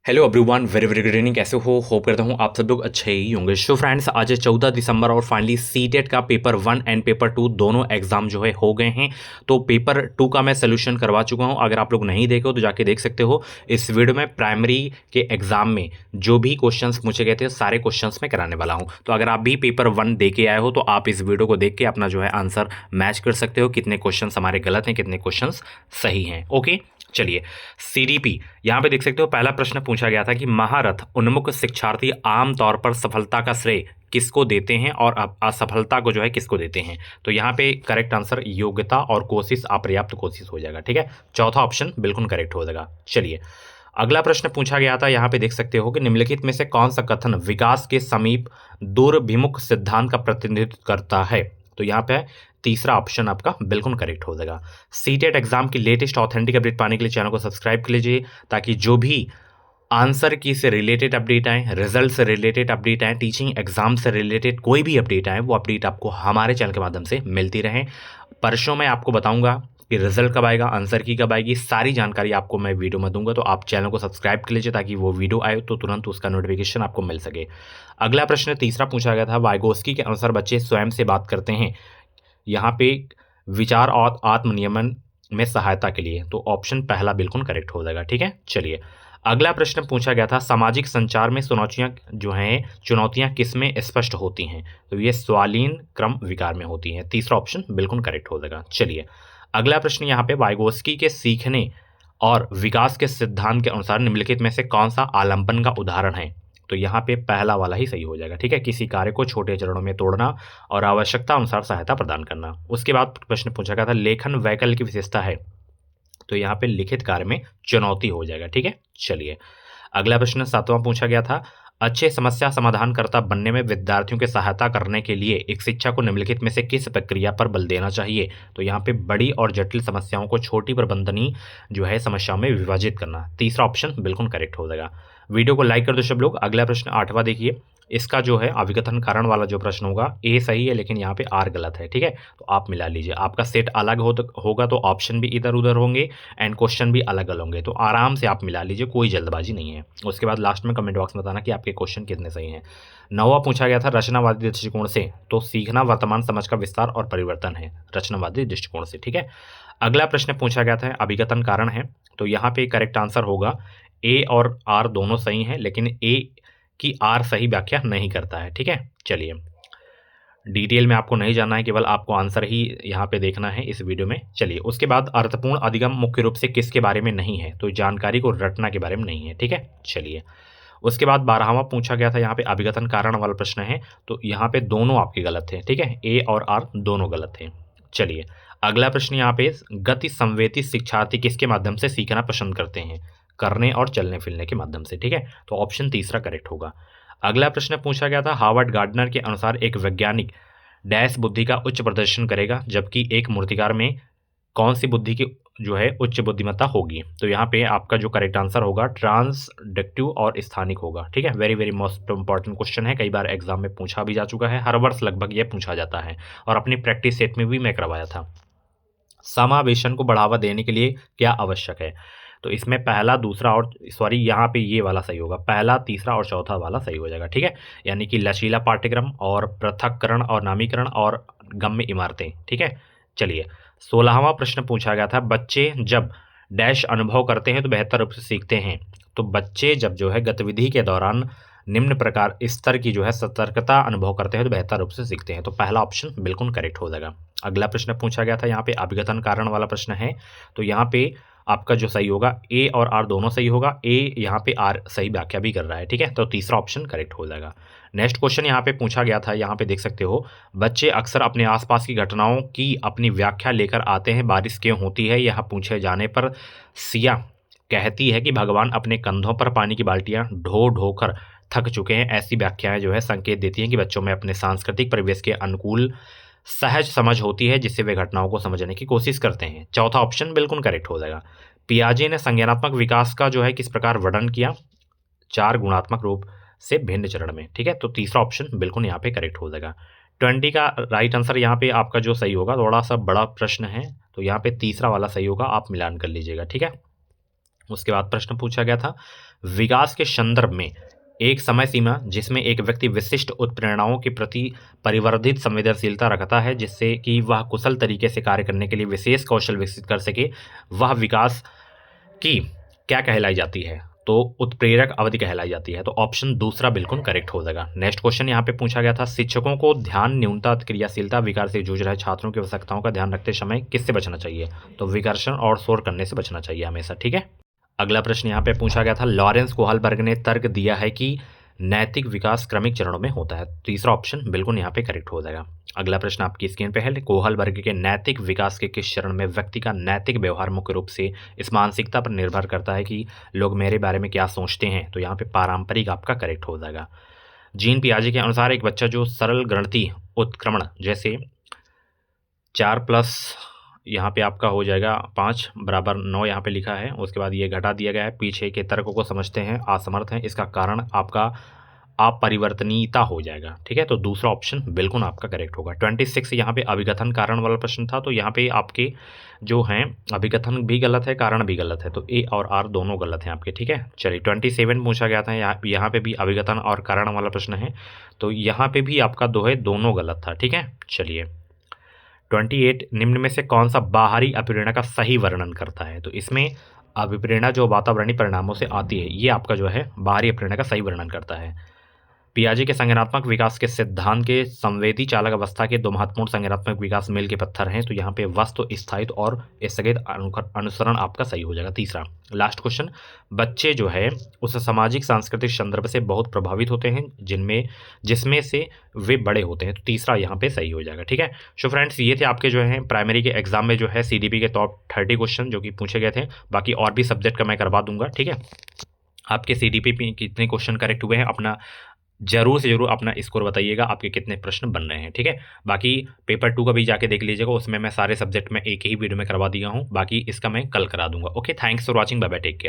Hello everyone, very very good evening. कैसे हो? Hope करता हूँ आप सब लोग अच्छे ही होंगे। सो फ्रेंड्स, आज है 14 दिसंबर और फाइनली सीटेट का पेपर 1 एंड पेपर 2 दोनों एग्जाम जो है हो गए हैं। तो पेपर 2 का मैं सोल्यूशन करवा चुका हूँ। अगर आप लोग नहीं देखे हो तो जाके देख सकते हो। इस वीडियो में प्राइमरी के एग्जाम में जो भी क्वेश्चंस पूछे गए थे सारे क्वेश्चंस मैं कराने वाला हूँ। तो अगर आप भी पेपर 1 दे के आए हो तो आप इस वीडियो को देख के अपना जो है आंसर मैच कर सकते हो, कितने क्वेश्चन हमारे गलत हैं, कितने क्वेश्चन सही हैं। ओके, चलिए। सीडीपी यहां पे देख सकते हो। पहला प्रश्न पूछा गया था कि महारथ उन्मुख शिक्षार्थी आमतौर पर सफलता का श्रेय किसको देते हैं और असफलता को जो है किसको देते हैं। तो यहाँ पे करेक्ट आंसर योग्यता और कोशिश, अपर्याप्त कोशिश हो जाएगा। ठीक है, चौथा ऑप्शन बिल्कुल करेक्ट हो जाएगा। चलिए, अगला प्रश्न पूछा गया था। यहाँ पे देख सकते हो कि निम्नलिखित में से कौन सा कथन विकास के समीप दूरभिमुख सिद्धांत का प्रतिनिधित्व करता है। तो यहाँ पे तीसरा ऑप्शन आपका बिल्कुल करेक्ट हो जाएगा। सीटेट एग्जाम की लेटेस्ट ऑथेंटिक अपडेट पाने के लिए चैनल को सब्सक्राइब कर लीजिए, ताकि जो भी आंसर की से रिलेटेड अपडेट आए, रिजल्ट से रिलेटेड अपडेट आए, टीचिंग एग्जाम से रिलेटेड कोई भी अपडेट आए, वो अपडेट आपको हमारे चैनल के माध्यम से मिलती रहे। परसों मैं आपको बताऊंगा कि रिजल्ट कब आएगा, आंसर की कब आएगी, सारी जानकारी आपको मैं वीडियो में दूंगा। तो आप चैनल को सब्सक्राइब कर लीजिए ताकि वो वीडियो आए तो तुरंत उसका नोटिफिकेशन आपको मिल सके। अगला प्रश्न तीसरा पूछा गया था। वाइगोस्की के अनुसार बच्चे स्वयं से बात करते हैं यहाँ पे विचार और आत्मनियमन में सहायता के लिए। तो ऑप्शन पहला बिल्कुल करेक्ट हो जाएगा। ठीक है, चलिए। अगला प्रश्न पूछा गया था। सामाजिक संचार में चुनौतियां किस में स्पष्ट होती हैं। तो ये स्वालीन क्रम विकार में होती हैं। तीसरा ऑप्शन बिल्कुल करेक्ट हो जाएगा। चलिए, अगला प्रश्न यहाँ पे वाइगोस्की के सीखने और विकास के सिद्धांत के अनुसार निम्नलिखित में से कौन सा आलंबन का उदाहरण है। तो यहाँ पे पहला वाला ही सही हो जाएगा। ठीक है, किसी कार्य को छोटे चरणों में तोड़ना और आवश्यकता अनुसार सहायता प्रदान करना। उसके बाद प्रश्न पूछा गया था लेखन वैकल्पिक की विशेषता है। तो यहाँ पे लिखित कार्य में चुनौती हो जाएगा। ठीक है, चलिए। अगला प्रश्न सातवां पूछा गया था। अच्छे समस्या समाधानकर्ता बनने में विद्यार्थियों की सहायता करने के लिए एक शिक्षक को निम्नलिखित में से किस प्रक्रिया पर बल देना चाहिए। तो यहाँ पे बड़ी और जटिल समस्याओं को छोटी प्रबंधनीय जो है समस्याओं में विभाजित करना। तीसरा ऑप्शन बिल्कुल करेक्ट हो जाएगा। वीडियो को लाइक कर दो सब लोग। अगला प्रश्न आठवां देखिए। इसका जो है अविकथन कारण वाला जो प्रश्न होगा, ए सही है लेकिन यहाँ पे आर गलत है। ठीक है, तो आप मिला लीजिए। आपका सेट अलग होगा तो ऑप्शन भी इधर उधर होंगे एंड क्वेश्चन भी अलग अलग होंगे, तो आराम से आप मिला लीजिए, कोई जल्दबाजी नहीं है। उसके बाद लास्ट में कमेंट बॉक्स में बताना कि आपके क्वेश्चन कितने सही हैं। नौवां पूछा गया था रचनावादी दृष्टिकोण से। तो सीखना वर्तमान समझ का विस्तार और परिवर्तन है रचनावादी दृष्टिकोण से। ठीक है, अगला प्रश्न पूछा गया था अभिकथन कारण है। तो यहाँ पे करेक्ट आंसर होगा ए और आर दोनों सही हैं, लेकिन ए की आर सही व्याख्या नहीं करता है। ठीक है, चलिए। डिटेल में आपको नहीं जानना है, केवल आपको आंसर ही यहाँ पे देखना है इस वीडियो में। चलिए, उसके बाद अर्थपूर्ण अधिगम मुख्य रूप से किसके बारे में नहीं है। तो जानकारी को रटना के बारे में नहीं है। ठीक है, चलिए। उसके बाद 12वां पूछा गया था। यहाँ पे अभिकथन कारण वाला प्रश्न है। तो यहाँ पे दोनों आपके गलत हैं। ठीक है, ए और आर दोनों गलत हैं। चलिए, अगला प्रश्न यहाँ पे गति संवेदी शिक्षार्थी किसके माध्यम से सीखना पसंद करते हैं। करने और चलने फिरने के माध्यम से। ठीक है, तो ऑप्शन तीसरा करेक्ट होगा। अगला प्रश्न पूछा गया था। हार्वर्ड गार्डनर के अनुसार एक वैज्ञानिक डैश बुद्धि का उच्च प्रदर्शन करेगा, जबकि एक मूर्तिकार में कौन सी बुद्धि की जो है उच्च बुद्धिमत्ता होगी। तो यहाँ पे आपका जो करेक्ट आंसर होगा ट्रांसडक्टिव और स्थानिक होगा। ठीक है, very very most important question है, कई बार एग्जाम में पूछा भी जा चुका है, हर वर्ष लगभग ये पूछा जाता है और अपनी प्रैक्टिस सेट में भी मैं करवाया था। समावेशन को बढ़ावा देने के लिए क्या आवश्यक है। तो इसमें पहला, दूसरा और सॉरी यहाँ पे ये वाला सही होगा। पहला, तीसरा और चौथा वाला सही हो जाएगा। ठीक है, यानी कि लचीला पाठ्यक्रम और पृथक्करण और नामीकरण और गम्य इमारतें। ठीक है, चलिए। 16वां प्रश्न पूछा गया था। बच्चे जब डैश अनुभव करते हैं तो बेहतर रूप से सीखते हैं। तो बच्चे जब जो है गतिविधि के दौरान निम्न प्रकार स्तर की जो है सतर्कता अनुभव करते हैं तो बेहतर रूप से सीखते हैं। तो पहला ऑप्शन बिल्कुल करेक्ट हो जाएगा। अगला प्रश्न पूछा गया था। यहाँ पे अभिकथन कारण वाला प्रश्न है। तो यहाँ पे आपका जो सही होगा ए और आर दोनों सही होगा। ए यहाँ पे आर सही व्याख्या भी कर रहा है। ठीक है, तो तीसरा ऑप्शन करेक्ट हो जाएगा। नेक्स्ट क्वेश्चन यहाँ पे पूछा गया था। यहाँ पे देख सकते हो। बच्चे अक्सर अपने आसपास की घटनाओं की अपनी व्याख्या लेकर आते हैं। बारिश क्यों होती है। यह पूछे जाने पर सिया कहती है कि भगवान अपने कंधों पर पानी की बाल्टियां ढो ढो कर थक चुके हैं। ऐसी व्याख्याएं जो है संकेत देती हैं कि बच्चों में अपने सांस्कृतिक परिवेश के अनुकूल सहज समझ होती है, जिससे वे घटनाओं को समझने की कोशिश करते हैं। चौथा ऑप्शन बिल्कुल करेक्ट हो जाएगा। पियाजे ने संज्ञानात्मक विकास का जो है किस प्रकार वर्णन किया। 4 गुणात्मक रूप से भिन्न चरण में। ठीक है, तो तीसरा ऑप्शन बिल्कुल यहाँ पे करेक्ट हो जाएगा। 20 का राइट आंसर यहाँ पे आपका जो सही होगा, थोड़ा सा बड़ा प्रश्न है तो यहाँ पे तीसरा वाला सही होगा, आप मिलान कर लीजिएगा। ठीक है, उसके बाद प्रश्न पूछा गया था विकास के संदर्भ में एक समय सीमा जिसमें एक व्यक्ति विशिष्ट उत्प्रेरणाओं के प्रति परिवर्धित संवेदनशीलता रखता है जिससे कि वह कुशल तरीके से कार्य करने के लिए विशेष कौशल विकसित कर सके, वह विकास की क्या कहलाई जाती है? तो उत्प्रेरक अवधि कहलाई जाती है। तो ऑप्शन दूसरा बिल्कुल करेक्ट हो जाएगा। नेक्स्ट क्वेश्चन यहाँ पे पूछा गया था शिक्षकों को ध्यान न्यूनता क्रियाशीलता विकार से जूझ रहे छात्रों की आवश्यकताओं का ध्यान रखते समय किससे बचना चाहिए? तो विकर्षण और शोर करने से बचना चाहिए हमेशा, ठीक है। अगला प्रश्न यहाँ पे पूछा गया था लॉरेंस कोहलबर्ग ने तर्क दिया है कि नैतिक विकास क्रमिक चरणों में होता है। तीसरा ऑप्शन बिल्कुल यहाँ पे करेक्ट हो जाएगा। अगला प्रश्न आपकी स्क्रीन पे है कोहलबर्ग के नैतिक विकास के किस चरण में व्यक्ति का नैतिक व्यवहार मुख्य रूप से इस मानसिकता पर निर्भर करता है कि लोग मेरे बारे में क्या सोचते हैं? तो यहाँ पे पारंपरिक आपका करेक्ट हो जाएगा। जीन पियाजे के अनुसार एक बच्चा जो सरल गणितीय उत्क्रमण जैसे 4+ यहाँ पे आपका हो जाएगा 5 बराबर 9 यहाँ पे लिखा है, उसके बाद ये घटा दिया गया है, पीछे के तर्कों को समझते हैं असमर्थ हैं, इसका कारण आपका अपरिवर्तनीयता हो जाएगा, ठीक है। तो दूसरा ऑप्शन बिल्कुल आपका करेक्ट होगा। 26 यहाँ पे अभिकथन कारण वाला प्रश्न था, तो यहाँ पे आपके जो हैं अभिकथन भी गलत है, कारण भी गलत है, तो ए और आर दोनों गलत हैं आपके, ठीक है। चलिए 27 पूछा गया था, यहाँ पे भी अभिकथन और कारण वाला प्रश्न है, तो यहाँ पे भी आपका दोनों गलत था, ठीक है। चलिए 28 निम्न में से कौन सा बाहरी अभिप्रेरणा का सही वर्णन करता है? तो इसमें अभिप्रेरणा जो वातावरणीय परिणामों से आती है ये आपका जो है बाहरी अभिप्रेरणा का सही वर्णन करता है। पियाजे के संज्ञानात्मक विकास के सिद्धांत के संवेदी चालक अवस्था के दो महत्वपूर्ण संज्ञानात्मक विकास मेल के पत्थर हैं, तो यहाँ पे वस्तु स्थायित्व और स्थगित अनुसरण आपका सही हो जाएगा। तीसरा लास्ट क्वेश्चन बच्चे जो है उस सामाजिक सांस्कृतिक संदर्भ से बहुत प्रभावित होते हैं जिसमें से वे बड़े होते हैं, तो तीसरा यहाँ पे सही हो जाएगा, ठीक है। सो फ्रेंड्स ये थे आपके जो है प्राइमरी के एग्जाम में जो है CDP के टॉप 30 क्वेश्चन जो कि पूछे गए थे। बाकी और भी सब्जेक्ट का मैं करवा दूंगा, ठीक है। आपके CDP पे कितने क्वेश्चन करेक्ट हुए हैं अपना जरूर से जरूर अपना स्कोर बताइएगा, आपके कितने प्रश्न बन रहे हैं, ठीक है। बाकी पेपर 2 का भी जाके देख लीजिएगा, उसमें मैं सारे सब्जेक्ट में एक ही वीडियो में करवा दिया हूँ, बाकी इसका मैं कल करा दूंगा। Okay, thanks for watching, bye bye, take care.